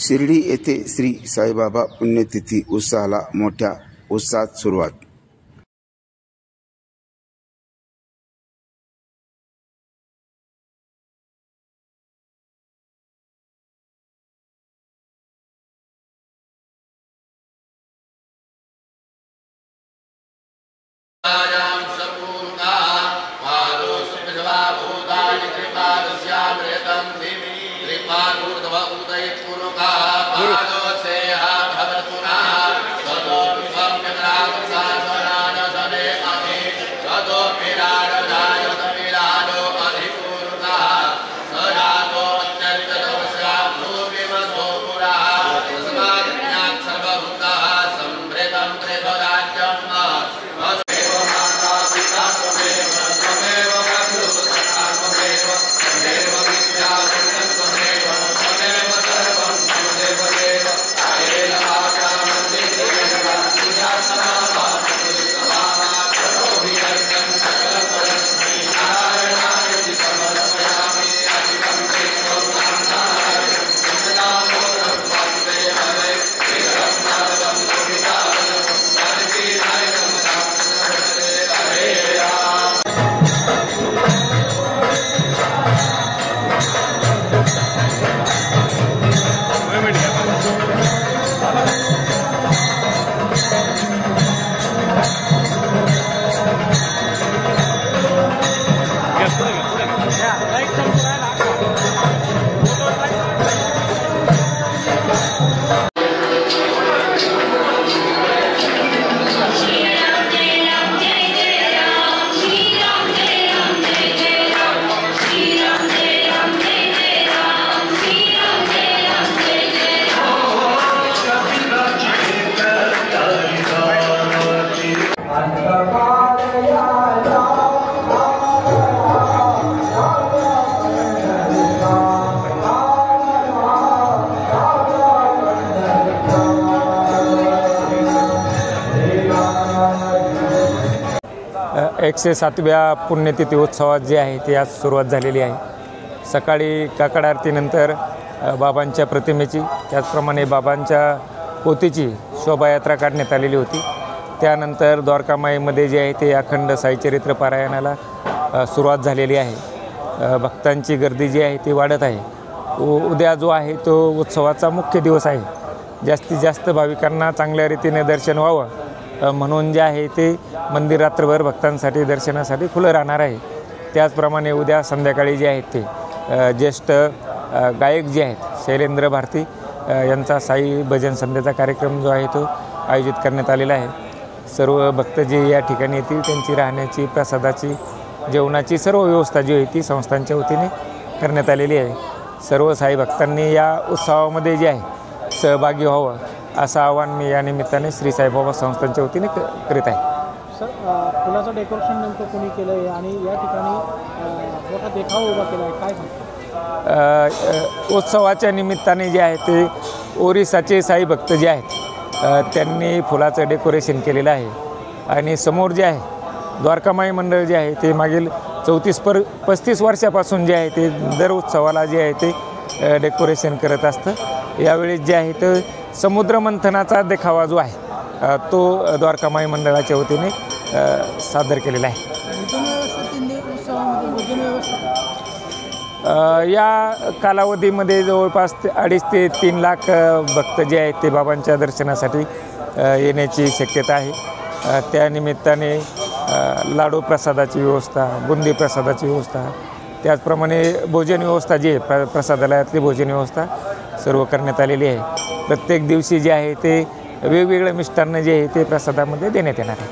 शिर्डी येथे श्री साईबाबा पुण्यतिथी उत्सवाला मोठ्या उत्साहात सुरुवात। एकशे 7व्या पुण्यतिथी उत्सवात जे आहे ते आज सुरुवात झालेली आहे। सकाळी काकड आरतीनंतर बाबांच्या प्रतिमेची त्याचप्रमाणे बाबांच्या पोथीची शोभायात्रा काढण्यात आलेली होती। त्यानंतर द्वारकामाईमध्ये जे आहे ते अखंड साईचरित्र पारायणाला सुरुवात झालेली आहे। भक्तांची गर्दी जी आहे ती वाढत आहे। उद्या जो आहे तो उत्सवाचा मुख्य दिवस आहे। जास्तीत जास्त भाविकांना चांगल्या रीतीने दर्शन व्हावं म्हणून जे आहे ते मंदिर रात्रभर भक्तांसाठी दर्शनासाठी खुलं राहणार आहे। त्याचप्रमाणे उद्या संध्याकाळी जे आहेत ते ज्येष्ठ गायक जे आहेत शैलेंद्र भारती यांचा साई भजन संध्याचा कार्यक्रम जो आहे तो आयोजित करण्यात आलेला आहे। सर्व भक्त जे या ठिकाणी येतील त्यांची राहण्याची, प्रसादाची, जेवणाची सर्व व्यवस्था जी आहे ती संस्थांच्या वतीने करण्यात आलेली आहे। सर्व साई भक्तांनी या उत्सवामध्ये जे आहे सहभागी व्हावं असं आवाहन मी या निमित्ताने श्री साईबाबा संस्थांच्या वतीने करीत आहे। सर, फुलाचं डेकोरेशन नेमकं कोणी केलं आहे आणि या ठिकाणी मोठा देखावा उभा केला आहे, काय सांगतो? उत्सवाच्या निमित्ताने जे आहे ते ओरिसाचे साई भक्त जे आहेत त्यांनी फुलाचं डेकोरेशन केलेलं आहे आणि समोर जे आहे द्वारकामाई मंडळ जे आहे ते मागील 34-35 वर्षापासून जे आहे ते दर उत्सवाला जे आहे ते डेकोरेशन करत असतं। यावेळी जे आहे ते समुद्रमंथनाचा देखावा जो आहे तो द्वारकामाई मंडळाच्या वतीने सादर केलेला आहे। या कालावधीमध्ये जवळपास 2.5 ते 3 लाख भक्त जे आहेत ते बाबांच्या दर्शनासाठी येण्याची शक्यता आहे। त्यानिमित्ताने लाडू प्रसादाची व्यवस्था, बुंदी प्रसादाची व्यवस्था, त्याचप्रमाणे भोजन व्यवस्था जी आहे प्रसादालयातली भोजन व्यवस्था सर्व करण्यात आलेली आहे। प्रत्येक दिवशी जे आहे ते वेगवेगळे मिष्टान्न जे आहे ते प्रसादामध्ये देण्यात येणार आहे।